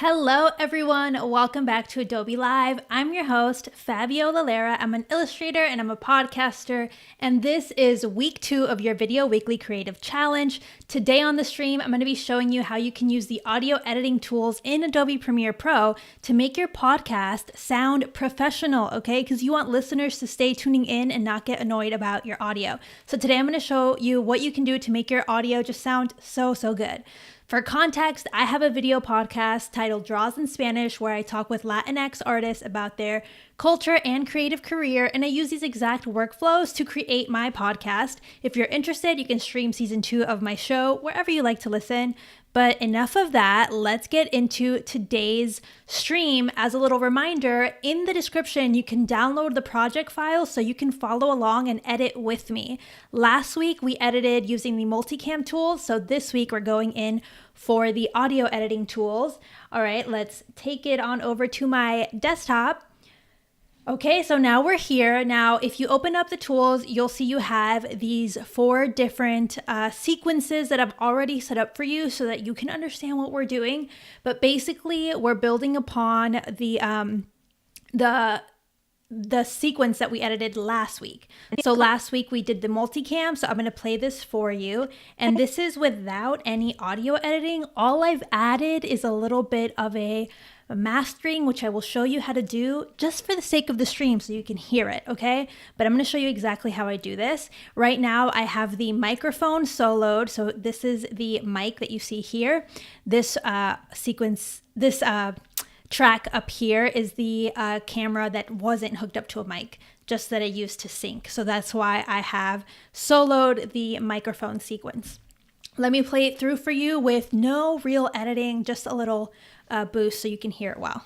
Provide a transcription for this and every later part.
Hello everyone, welcome back to Adobe Live. I'm your host, Fabiola Lara. I'm an illustrator and I'm a podcaster, and this is week 2 of your Video Weekly Creative Challenge. Today on the stream, I'm going to be showing you how you can use the audio editing tools in Adobe Premiere Pro to make your podcast sound professional, okay? Because you want listeners to stay tuning in and not get annoyed about your audio. So today I'm going to show you what you can do to make your audio just sound so good. For context, I have a video podcast titled Draws in Spanish where I talk with Latinx artists about their culture and creative career, and I use these exact workflows to create my podcast. If you're interested, you can stream season 2 of my show wherever you like to listen. But enough of that, let's get into today's stream. As a little reminder, in the description, you can download the project file so you can follow along and edit with me. Last week, we edited using the multicam tools, so this week we're going in for the audio editing tools. All right, let's take it on over to my desktop. Okay, so now we're here. Now, if you open up the tools, you'll see you have these 4 different sequences that I've already set up for you so that you can understand what we're doing. But basically, we're building upon the sequence that we edited last week. So last week we did the multicam, so I'm going to play this for you. And this is without any audio editing. All I've added is a little bit of a mastering, which I will show you how to do just for the sake of the stream so you can hear it, okay? But I'm going to show you exactly how I do this. Right now I have the microphone soloed, so this is the mic that you see here. This track up here is the camera that wasn't hooked up to a mic, just that I used to sync. So that's why I have soloed the microphone sequence. Let me play it through for you with no real editing, just a little boost so you can hear it well.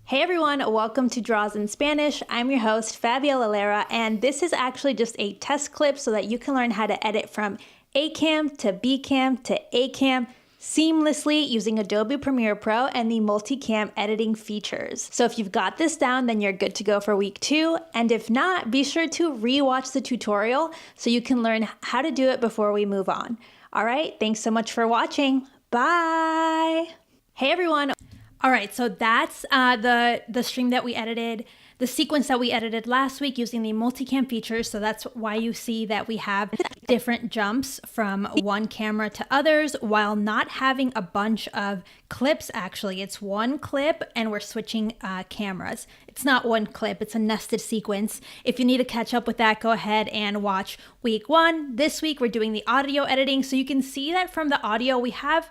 Hey everyone, welcome to Draws in Spanish. I'm your host, Fabiola Lara, and this is actually just a test clip so that you can learn how to edit from A cam to B cam to A cam seamlessly using Adobe Premiere Pro and the multicam editing features. So if you've got this down, then you're good to go for week 2. And if not, be sure to rewatch the tutorial so you can learn how to do it before we move on. All right, thanks so much for watching. Bye. Hey everyone. All right, so that's the stream that we edited, the sequence that we edited last week using the multicam features. So that's why you see that we have different jumps from one camera to others while not having a bunch of clips. Actually, it's one clip and we're switching cameras. It's not one clip, it's a nested sequence. If you need to catch up with that, go ahead and watch week 1. This week, we're doing the audio editing. So you can see that from the audio we have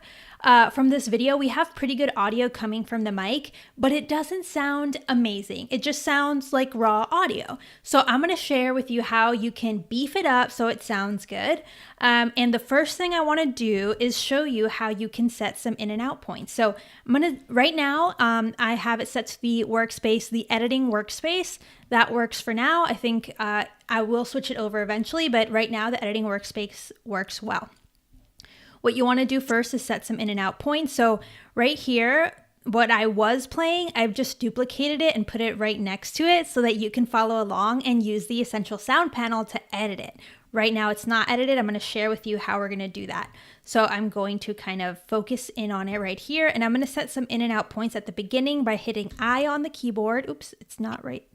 from this video, we have pretty good audio coming from the mic, but it doesn't sound amazing. It just sounds like raw audio. So I'm going to share with you how you can beef it up so it sounds good. And the first thing I want to do is show you how you can set some in and out points. So I'm going to, right now, I have it set to the workspace, the editing workspace. That works for now. I think I will switch it over eventually, but right now the editing workspace works well. What you want to do first is set some in and out points. So right here, what I was playing, I've just duplicated it and put it right next to it so that you can follow along and use the Essential Sound panel to edit it. Right now it's not edited. I'm going to share with you how we're going to do that. So I'm going to kind of focus in on it right here, and I'm going to set some in and out points at the beginning by hitting I on the keyboard. Oops, it's not right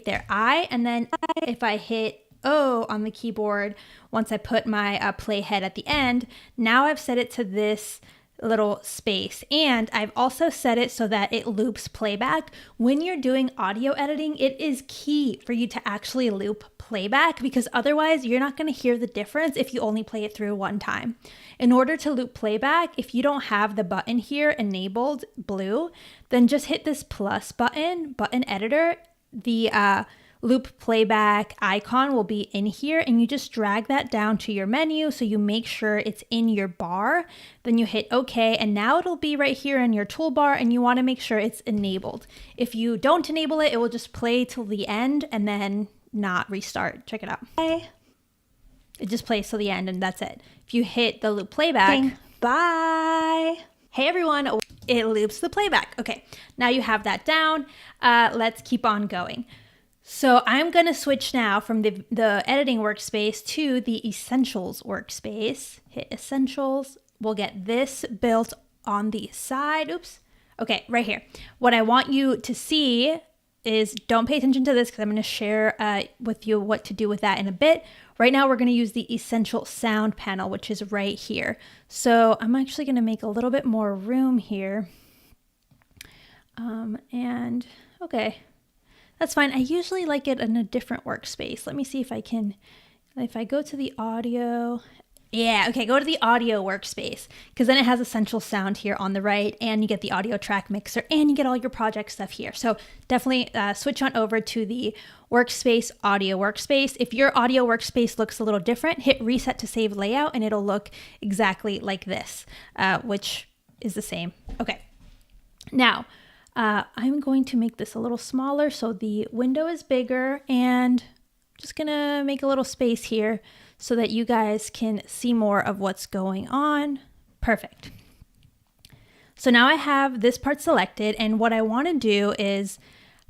there. I, and then if I hit O on the keyboard, once I put my playhead at the end, now I've set it to this little space, and I've also set it so that it loops playback. When you're doing audio editing, it is key for you to actually loop playback because otherwise you're not going to hear the difference if you only play it through one time. In order to loop playback, if you don't have the button here enabled blue, then just hit this plus button editor. The loop playback icon will be in here, and you just drag that down to your menu so you make sure it's in your bar. Then you hit OK, and now it'll be right here in your toolbar, and you want to make sure it's enabled. If you don't enable it, it will just play till the end and then not restart. Check it out. It just plays till the end, and that's it. If you hit the loop playback, bye. Hey everyone, it loops the playback. Okay, now you have that down. Let's keep on going. So I'm going to switch now from the editing workspace to the Essentials workspace. Hit Essentials. We'll get this built on the side. Oops. Okay, right here. What I want you to see is, don't pay attention to this because I'm going to share with you what to do with that in a bit. Right now, we're going to use the Essential Sound panel, which is right here. So I'm actually going to make a little bit more room here. And okay, that's fine. I usually like it in a different workspace. Let me see if I can, if I go to the audio. Yeah, okay, go to the audio workspace because then it has Essential Sound here on the right, and you get the audio track mixer, and you get all your project stuff here. So definitely switch on over to the workspace, audio workspace. If your audio workspace looks a little different, hit reset to save layout and it'll look exactly like this, which is the same. Okay, now I'm going to make this a little smaller so the window is bigger, and just gonna make a little space here so that you guys can see more of what's going on. Perfect. So now I have this part selected, and what I want to do is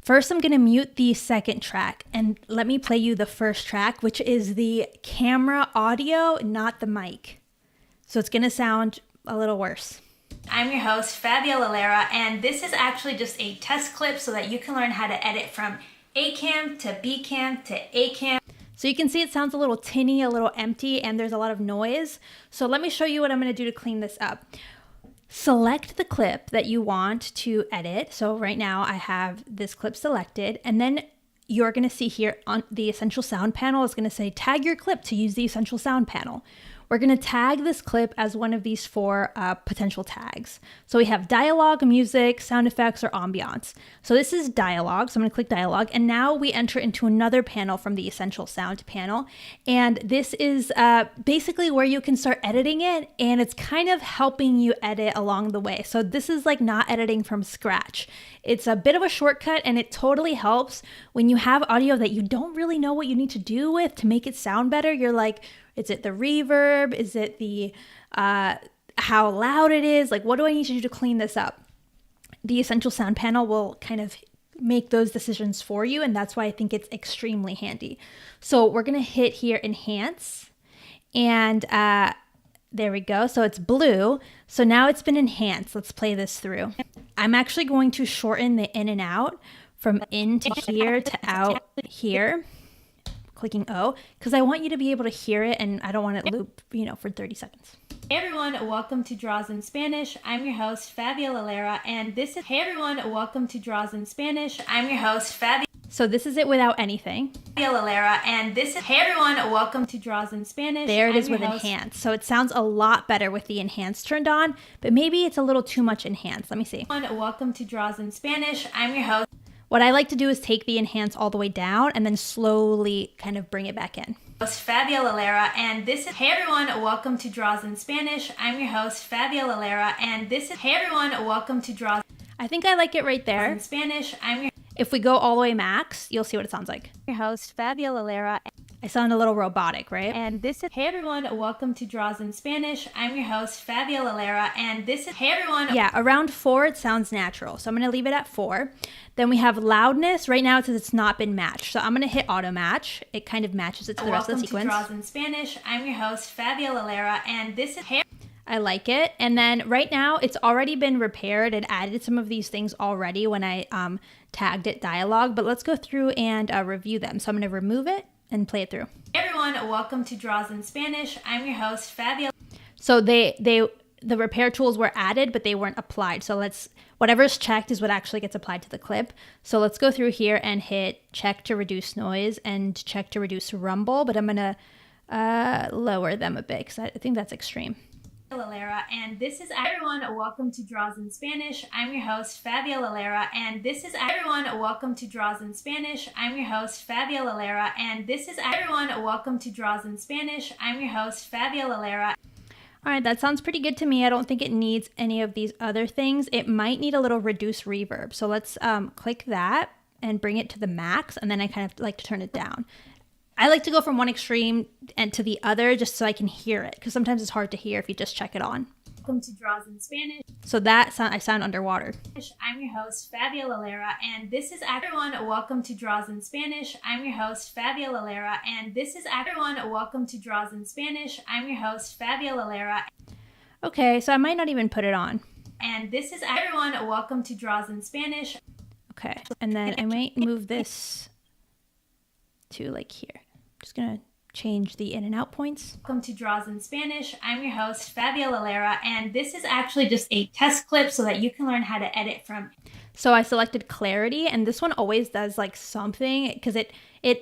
first I'm going to mute the second track, and let me play you the first track, which is the camera audio, not the mic. So it's going to sound a little worse. I'm your host, Fabiola Lara, and this is actually just a test clip so that you can learn how to edit from A cam to B cam to A cam. So you can see it sounds a little tinny, a little empty, and there's a lot of noise. So let me show you what I'm going to do to clean this up. Select the clip that you want to edit. So right now I have this clip selected, and then you're going to see here on the Essential Sound panel is going to say tag your clip to use the Essential Sound panel. We're going to tag this clip as one of these four potential tags. So we have dialogue, music, sound effects, or ambiance. So this is dialogue. So I'm going to click dialogue. And now we enter into another panel from the Essential Sound panel. And this is basically where you can start editing it. And it's kind of helping you edit along the way. So this is like not editing from scratch. It's a bit of a shortcut, and it totally helps when you have audio that you don't really know what you need to do with to make it sound better. You're like, is it the reverb? Is it the how loud it is? Like, what do I need to do to clean this up? The Essential Sound panel will kind of make those decisions for you, and that's why I think it's extremely handy. So we're going to hit here, Enhance, and there we go. So it's blue. So now it's been enhanced. Let's play this through. I'm actually going to shorten the in and out from in to here to out here. Clicking O, because I want you to be able to hear it, and I don't want it loop, for 30 seconds. Hey everyone, welcome to Draws in Spanish. I'm your host, Fabiola Lara, and this is, hey everyone, welcome to Draws in Spanish. I'm your host, Fabiola. So this is it without anything. Fabiola Lara, and this is, hey everyone, welcome to Draws in Spanish. There it is with enhanced. So it sounds a lot better with the enhanced turned on, but maybe it's a little too much enhanced. Let me see. Welcome to Draws in Spanish. I'm your host. What I like to do is take the enhance all the way down and then slowly kind of bring it back in. Host Fabiola Lara, and this is, hey everyone, welcome to Draws in Spanish. I'm your host, Fabiola Lara, and this is, hey everyone, welcome to Draws. I think I like it right there. In Spanish, if we go all the way max, you'll see what it sounds like. Your host, Fabiola Lara. I sound a little robotic, right? And this is, hey everyone, welcome to Draws in Spanish. I'm your host, Fabiola Lara, and this is, hey everyone. Yeah, around 4, it sounds natural. So I'm going to leave it at 4. Then we have loudness. Right now it says it's not been matched. So I'm going to hit auto match. It kind of matches it to the rest of the sequence. Welcome to Draws in Spanish. I'm your host, Fabiola Lara, and this is, hey. I like it. And then right now it's already been repaired. It added some of these things already when I tagged it dialogue, but let's go through and review them. So I'm going to remove it and play it through. Hey everyone, welcome to Draws in Spanish. I'm your host, Fabiola. So the repair tools were added, but they weren't applied. So whatever's checked is what actually gets applied to the clip. So let's go through here and hit check to reduce noise and check to reduce rumble, but I'm going to lower them a bit because I think that's extreme. Lara, and this is everyone, welcome to Draws in Spanish. I'm your host, Fabiola Lara, and this is everyone, welcome to Draws in Spanish. I'm your host, Fabiola Lara, and this is everyone, welcome to Draws in Spanish. I'm your host, Fabiola Lara. All right, that sounds pretty good to me. I don't think it needs any of these other things. It might need a little reduced reverb. So let's click that and bring it to the max, and then I kind of like to turn it down. I like to go from one extreme and to the other just so I can hear it, because sometimes it's hard to hear if you just check it on. Welcome to Draws in Spanish. So I sound underwater. I'm your host, Fabiola Lara, and this is everyone, welcome to Draws in Spanish. I'm your host, Fabiola Lara, and this is everyone, welcome to Draws in Spanish. I'm your host, Fabiola Lara. Okay, so I might not even put it on. And this is everyone, welcome to Draws in Spanish. Okay, and then I might move this to like here. I'm just gonna change the in and out points. Welcome to Draws in Spanish. I'm your host, Fabiola Lara, and this is actually just a test clip so that you can learn how to edit from. So I selected clarity, and this one always does like something because it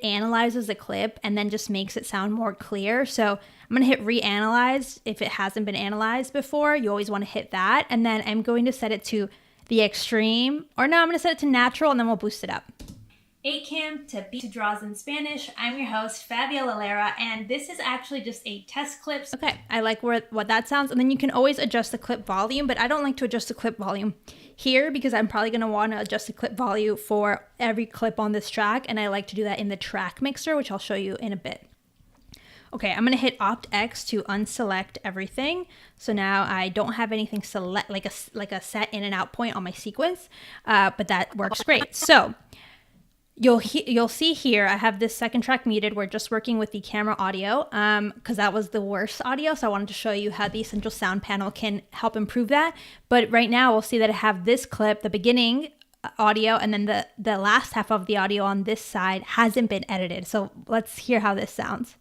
analyzes the clip and then just makes it sound more clear. So I'm gonna hit reanalyze if it hasn't been analyzed before. You always want to hit that, and then I'm going to set it to the extreme, or no, I'm gonna set it to natural, and then we'll boost it up. A-cam to B to Draws in Spanish. I'm your host, Fabiola Lara, and this is actually just a test clip. Okay, I like what that sounds, and then you can always adjust the clip volume, but I don't like to adjust the clip volume here because I'm probably gonna wanna adjust the clip volume for every clip on this track, and I like to do that in the track mixer, which I'll show you in a bit. Okay, I'm gonna hit Opt X to unselect everything. So now I don't have anything select like a set in and out point on my sequence, but that works great. So you'll see here, I have this second track muted. We're just working with the camera audio because that was the worst audio. So I wanted to show you how the Essential Sound panel can help improve that. But right now we'll see that I have this clip, the beginning audio, and then the last half of the audio on this side hasn't been edited. So let's hear how this sounds.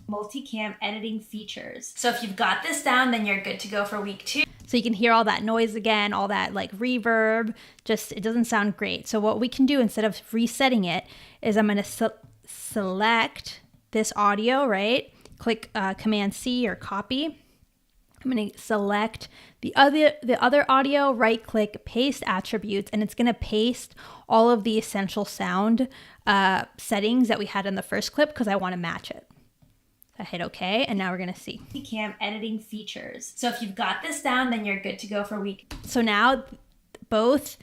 Multicam editing features. So if you've got this down, then you're good to go for week 2. So you can hear all that noise again, all that like reverb, just it doesn't sound great. So what we can do instead of resetting it is I'm going to select this audio, right? Click Command C or copy. I'm going to select the other audio, right click, paste attributes, and it's going to paste all of the Essential Sound settings that we had in the first clip because I want to match it. I hit OK, and now we're gonna see cam editing features. So if you've got this down, then you're good to go for week. So now both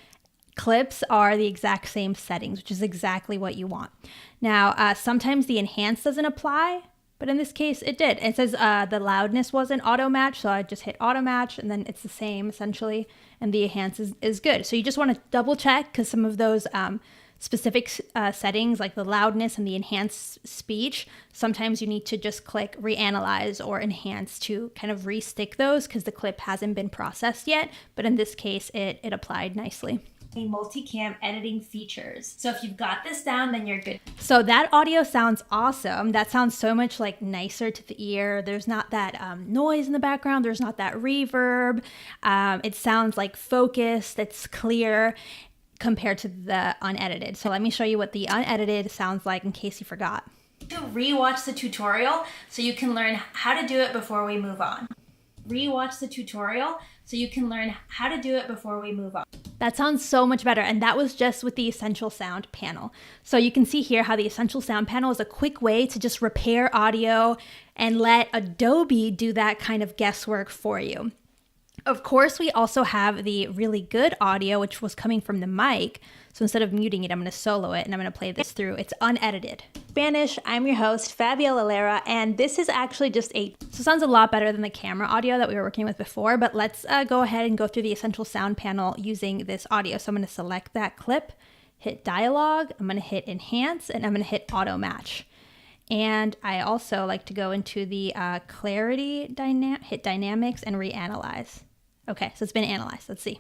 clips are the exact same settings, which is exactly what you want. Now, sometimes the enhance doesn't apply, but in this case it did. It says the loudness wasn't auto match, so I just hit auto match, and then it's the same essentially, and the enhance is good. So you just want to double check because some of those specific settings like the loudness and the enhanced speech, sometimes you need to just click reanalyze or enhance to kind of restick those because the clip hasn't been processed yet, but in this case it applied nicely. Multicam editing features. So if you've got this down, then you're good. So that audio sounds awesome. That sounds so much like nicer to the ear. There's not that noise in the background. There's not that reverb. It sounds like focused. It's clear compared to the unedited. So let me show you what the unedited sounds like in case you forgot. To rewatch the tutorial so you can learn how to do it before we move on. Rewatch the tutorial so you can learn how to do it before we move on. That sounds so much better, and that was just with the Essential Sound panel. So you can see here how the Essential Sound panel is a quick way to just repair audio and let Adobe do that kind of guesswork for you. Of course, we also have the really good audio, which was coming from the mic. So instead of muting it, I'm going to solo it, and I'm going to play this through. It's unedited. Spanish, I'm your host, Fabiola Lara, and this is actually just so it sounds a lot better than the camera audio that we were working with before, but let's go ahead and go through the Essential Sound panel using this audio. So I'm going to select that clip, hit dialogue, I'm going to hit enhance, and I'm going to hit auto match. And I also like to go into the clarity, hit dynamics, and reanalyze. Okay, so it's been analyzed. Let's see.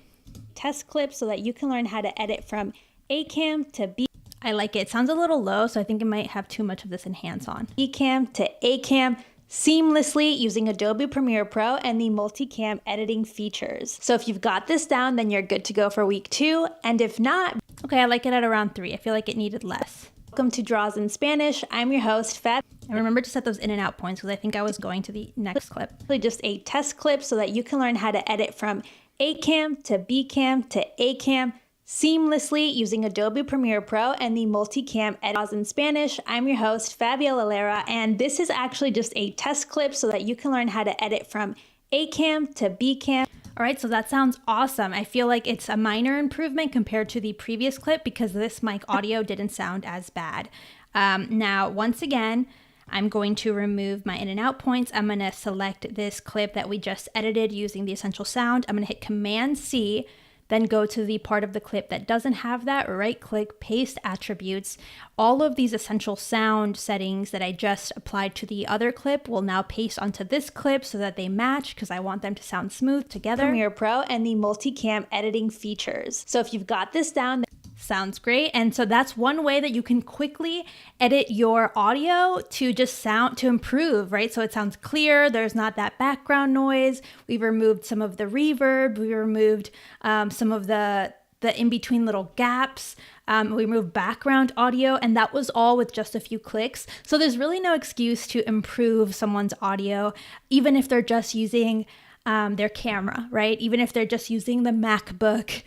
Test clip so that you can learn how to edit from A-cam to B. I like it. It sounds a little low, so I think it might have too much of this enhance on. B-cam to A-cam seamlessly using Adobe Premiere Pro and the multicam editing features. So if you've got this down, then you're good to go for week 2. And if not, okay, I like it at around 3. I feel like it needed less. Welcome to Draws in Spanish. I'm your host, Fab. And remember to set those in and out points because I think I was going to the next clip. Just a test clip so that you can learn how to edit from A-cam to B-cam to A-cam seamlessly using Adobe Premiere Pro and the multicam edit in Spanish. I'm your host, Fabiola Lara, and this is actually just a test clip so that you can learn how to edit from A-cam to B-cam. All right, so that sounds awesome. I feel like it's a minor improvement compared to the previous clip because this mic audio didn't sound as bad. Now, once again, I'm going to remove my in and out points. I'm going to select this clip that we just edited using the Essential Sound. I'm going to hit Command C, then go to the part of the clip that doesn't have that, right click, paste attributes. All of these essential sound settings that I just applied to the other clip will now paste onto this clip so that they match, because I want them to sound smooth together. Premiere Pro and the multicam editing features. So if you've got this down, sounds great. And so that's one way that you can quickly edit your audio to just to improve, right? So it sounds clear. There's not that background noise. We've removed some of the reverb. We removed some of the in-between little gaps. We removed background audio, and that was all with just a few clicks. So there's really no excuse to improve someone's audio, even if they're just using their camera, right? Even if they're just using the MacBook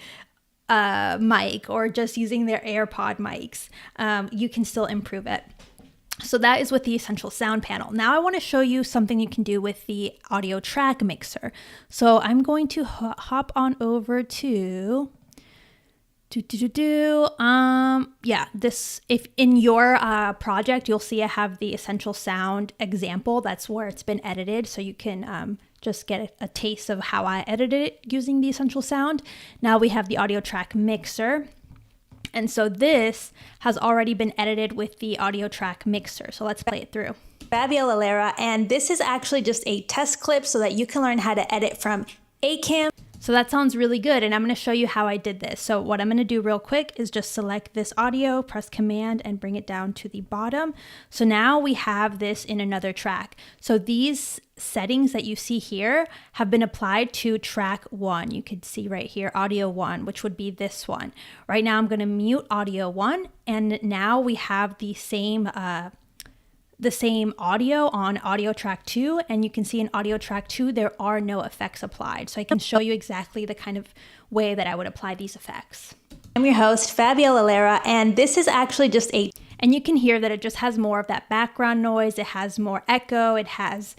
mic or just using their AirPod mics, you can still improve it. So that is with the Essential Sound panel. Now I want to show you something you can do with the audio track mixer. So I'm going to hop on over to this, if in your project, you'll see I have the Essential Sound example. That's where it's been edited. So you can just get a taste of how I edited it using the Essential Sound. Now we have the audio track mixer. And so this has already been edited with the audio track mixer. So let's play it through. Fabiola Lara, and this is actually just a test clip so that you can learn how to edit from ACAM. So that sounds really good, and I'm going to show you how I did this. So what I'm going to do real quick is just select this audio, press Command, and bring it down to the bottom. So now we have this in another track. So these settings that you see here have been applied to track 1. You can see right here, audio 1, which would be this one. Right now I'm going to mute audio 1, and now we have the same audio on audio track 2, and you can see in audio track 2 there are no effects applied. So I can show you exactly the kind of way that I would apply these effects. I'm your host, Fabiola Lara, and this is actually just and you can hear that it just has more of that background noise, it has more echo, it has,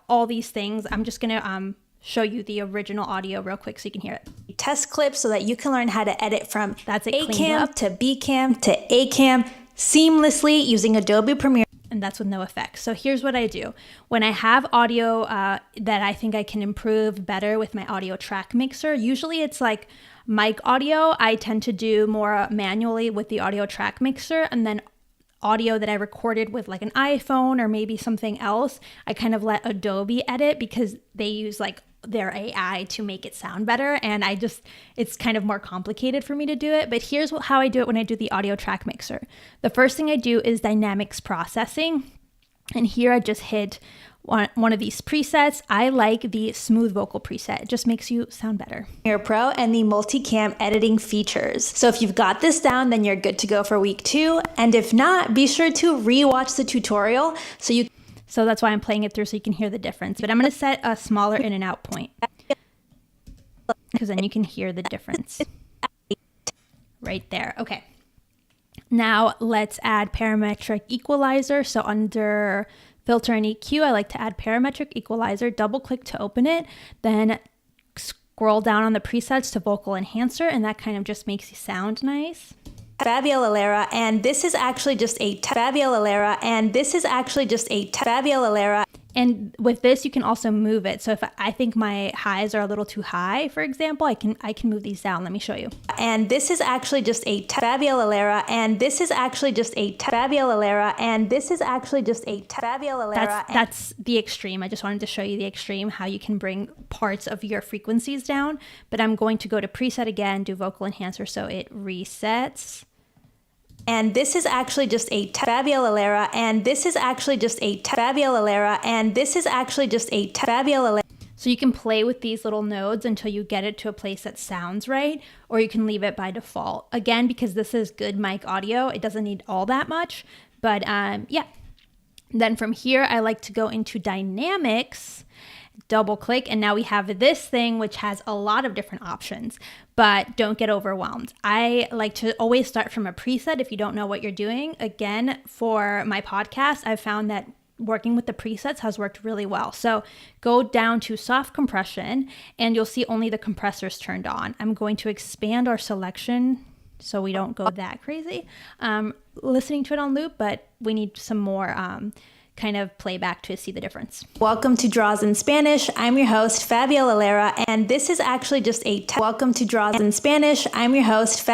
all these things. I'm just gonna show you the original audio real quick so you can hear it. Test clip so that you can learn how to edit from ACAM to BCAM to ACAM seamlessly using Adobe Premiere. And that's with no effects. So here's what I do. When I have audio that I think I can improve better with my audio track mixer, usually it's like mic audio, I tend to do more manually with the audio track mixer, and then audio that I recorded with like an iPhone or maybe something else, I kind of let Adobe edit because they use like their AI to make it sound better, and it's kind of more complicated for me to do it. But here's how I do it when I do the audio track mixer. The first thing I do is dynamics processing, and here I just hit one of these presets. I like the smooth vocal preset. It just makes you sound better. Premiere Pro and the multicam editing features. So if you've got this down, then you're good to go for week 2. And if not, be sure to rewatch the tutorial so that's why I'm playing it through so you can hear the difference. But I'm going to set a smaller in and out point because then you can hear the difference right there. Okay. Now let's add Parametric Equalizer. So under Filter and EQ, I like to add Parametric Equalizer. Double click to open it. Then scroll down on the presets to Vocal Enhancer, and that kind of just makes you sound nice. Fabiola Lara, and this is actually just a Fabiola Lara, and this is actually just a Fabiola Lara. And with this, you can also move it. So if I think my highs are a little too high, for example, I can move these down. Let me show you. And this is actually just a Fabiola Lara, and this is actually just a Fabiola Lara, and this is actually just a Fabiola Lara. That's the extreme. I just wanted to show you the extreme, how you can bring parts of your frequencies down. But I'm going to go to preset again, do vocal enhancer so it resets. And this is actually just a Fabiola Lara, and this is actually just a Fabiola Lara, and this is actually just a Fabiola Lara. So you can play with these little nodes until you get it to a place that sounds right, or you can leave it by default. Again, because this is good mic audio, it doesn't need all that much, but yeah. Then from here, I like to go into dynamics, double click, and now we have this thing which has a lot of different options, but don't get overwhelmed. I like to always start from a preset if you don't know what you're doing. Again, for my podcast, I've found that working with the presets has worked really well. So go down to soft compression and you'll see only the compressors turned on. I'm going to expand our selection so we don't go that crazy listening to it on loop, but we need some more kind of playback to see the difference. Welcome to Draws in Spanish. I'm your host, Fabiola Lara, and this is actually just a welcome to Draws in Spanish. I'm your host,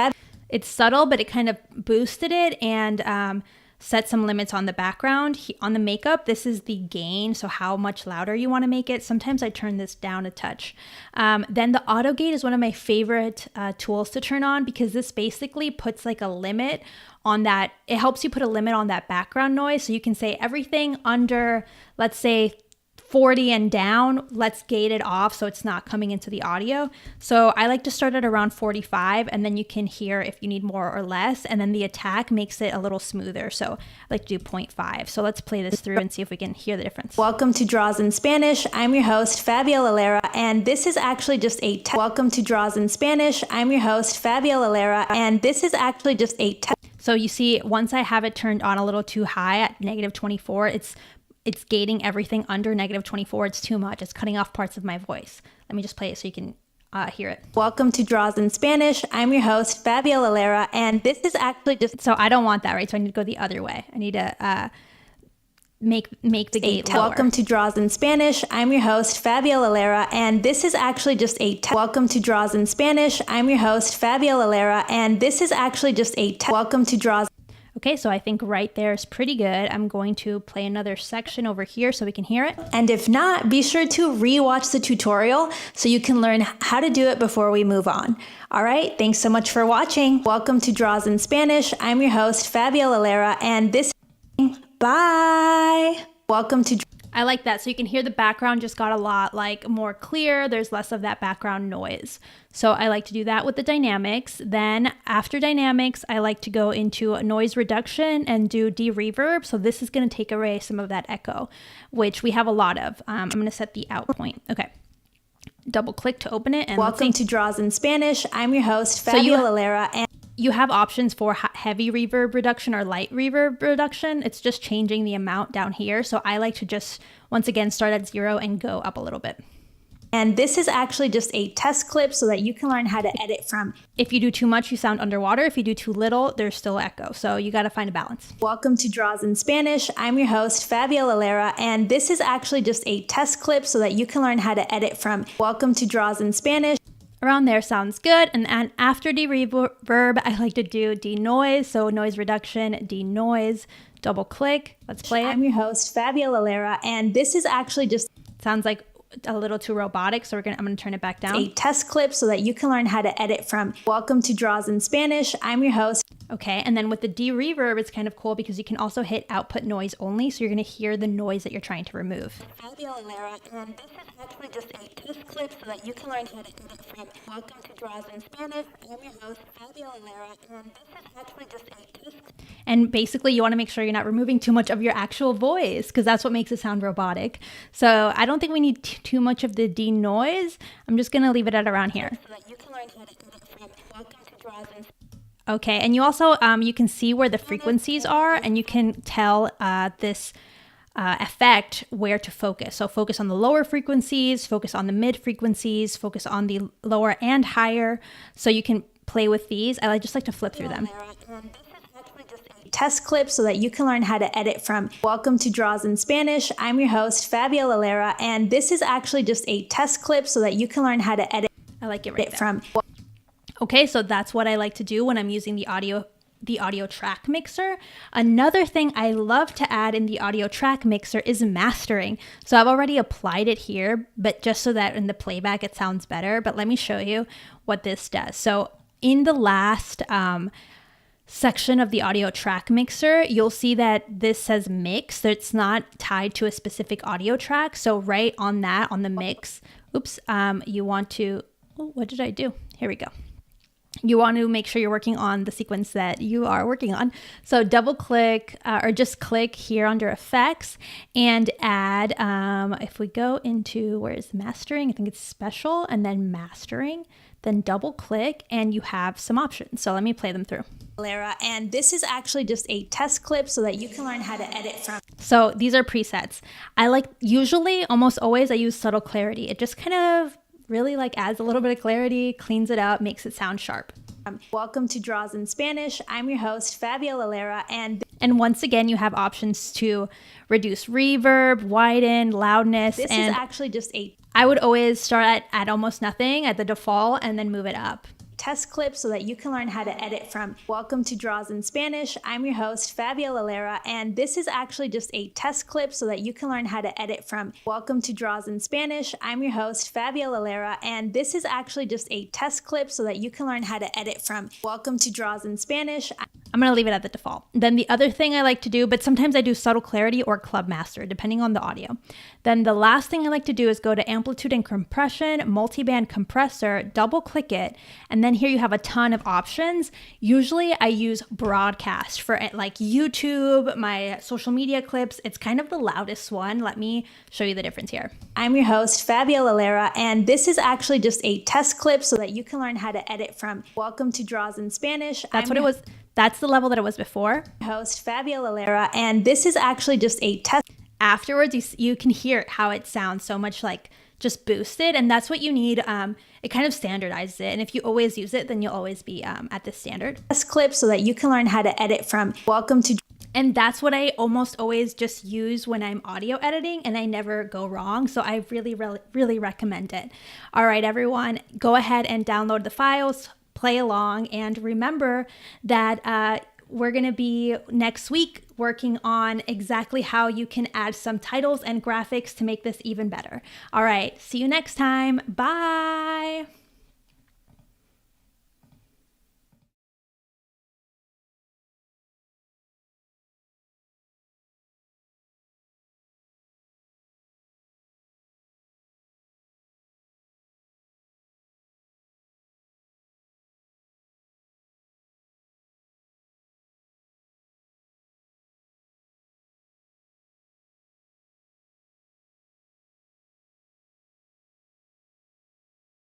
It's subtle, but it kind of boosted it and set some limits on the background. On the makeup, this is the gain, so how much louder you want to make it. Sometimes I turn this down a touch. Then the auto gate is one of my favorite tools to turn on, because this basically puts like a limit on that. It helps you put a limit on that background noise. So you can say everything under, let's say 40 and down, let's gate it off so it's not coming into the audio. So I like to start at around 45, and then you can hear if you need more or less, and then the attack makes it a little smoother. So I like to do 0.5. So let's play this through and see if we can hear the difference. Welcome to Draws in Spanish. I'm your host, Fabiola Lara, and this is actually just a welcome to Draws in Spanish. I'm your host, Fabiola Lara, and this is actually just a So you see, once I have it turned on a little too high at -24, it's gating everything under -24. It's too much. It's cutting off parts of my voice. Let me just play it so you can hear it. Welcome to Draws in Spanish. I'm your host, Fabiola Lara, and this is actually just... So I don't want that, right? So I need to go the other way. I need to make the gate lower. Welcome to Draws in Spanish. I'm your host, Fabiola Lara, and this is actually just a welcome to Draws in Spanish. I'm your host, Fabiola Lara, and this is actually just a welcome to Draws. Okay, so I think right there is pretty good. I'm going to play another section over here so we can hear it. And if not, be sure to rewatch the tutorial so you can learn how to do it before we move on. All right, thanks so much for watching. Welcome to Draws in Spanish. I'm your host, Fabiola Lara, and this... Bye! Welcome to... I like that. So you can hear the background just got a lot like more clear. There's less of that background noise. So I like to do that with the dynamics. Then after dynamics, I like to go into noise reduction and do de-reverb. So this is going to take away some of that echo, which we have a lot of. I'm going to set the out point. Okay. Double click to open it. And welcome to Draws in Spanish. I'm your host, Fabiola Lara, and you have options for heavy reverb reduction or light reverb reduction. It's just changing the amount down here. So I like to just, once again, start at 0 and go up a little bit. And this is actually just a test clip so that you can learn how to edit from. If you do too much, you sound underwater. If you do too little, there's still echo. So you got to find a balance. Welcome to Draws in Spanish. I'm your host, Fabiola Lara, and this is actually just a test clip so that you can learn how to edit from. Welcome to Draws in Spanish. Around there sounds good. And then after de-reverb, I like to do de-noise. So noise reduction, de-noise, double click. Let's play it. I'm your host, Fabiola Lara, and this is actually just... Sounds like a little too robotic, so I'm gonna turn it back down. A test clip so that you can learn how to edit from. Welcome to Draws in Spanish. I'm your host. Okay, and then with the de-reverb, it's kind of cool because you can also hit output noise only, so you're gonna hear the noise that you're trying to remove. Fabiola Lara, and this is actually just a test clip so that you can learn how to edit from. Welcome to Draws in Spanish. I'm your host, Fabiola Lara, and this is actually just a test. And basically, you want to make sure you're not removing too much of your actual voice, because that's what makes it sound robotic. So I don't think we need too much of the de-noise. I'm just gonna leave it at around here. So that you can learn how to edit from. Welcome to Draws in. Okay, and you also you can see where the frequencies are, and you can tell this effect where to focus. So focus on the lower frequencies, focus on the mid frequencies, focus on the lower and higher. So you can play with these. I just like to flip through them. Test clip so that you can learn how to edit from. Welcome to Draws in Spanish. I'm your host, Fabiola Lara, and this is actually just a test clip so that you can learn how to edit. I like it right there. From. Okay, so that's what I like to do when I'm using the audio track mixer. Another thing I love to add in the audio track mixer is mastering. So I've already applied it here, but just so that in the playback it sounds better. But let me show you what this does. So in the last section of the audio track mixer, you'll see that this says mix. So it's not tied to a specific audio track. So right on that, on the mix, you want to, what did I do? Here we go. You want to make sure you're working on the sequence that you are working on. So double click or just click here under effects and add, if we go into, where is mastering? I think it's special and then mastering, then double click and you have some options. So let me play them through. Lara, and this is actually just a test clip so that you can learn how to edit from. So these are presets. I like, usually, almost always I use subtle clarity. It just kind of really like adds a little bit of clarity, cleans it up, makes it sound sharp. Welcome to Draws in Spanish. I'm your host, Fabiola Lara, and once again, you have options to reduce reverb, widen, loudness. This is actually just a I would always start at almost nothing at the default and then move it up. Test clip so that you can learn how to edit from. Welcome to Draws in Spanish. I'm your host, Fabiola Lara, and this is actually just a test clip so that you can learn how to edit from. Welcome to Draws in Spanish. I'm your host, Fabiola Lara, and this is actually just a test clip so that you can learn how to edit from. Welcome to Draws in Spanish. I'm going to leave it at the default. Then the other thing I like to do, but sometimes I do subtle clarity or club master, depending on the audio. Then the last thing I like to do is go to amplitude and compression, multiband compressor, double click it, and then here you have a ton of options. Usually I use broadcast for like YouTube, my social media clips. It's kind of the loudest one. Let me show you the difference here. I'm your host, Fabiola Lara, and this is actually just a test clip so that you can learn how to edit from. Welcome to Draws in Spanish. That's what it was. That's the level that it was before. Host Fabiola Lara, and this is actually just a test. Afterwards, you can hear how it sounds so much like just boosted, and that's what you need. It kind of standardizes it, and if you always use it, then you'll always be at this standard. Test clip so that you can learn how to edit from. Welcome to. And that's what I almost always just use when I'm audio editing, and I never go wrong. So I really recommend it. All right, everyone, go ahead and download the files, play along, and remember that we're going to be next week working on exactly how you can add some titles and graphics to make this even better. All right, see you next time. Bye.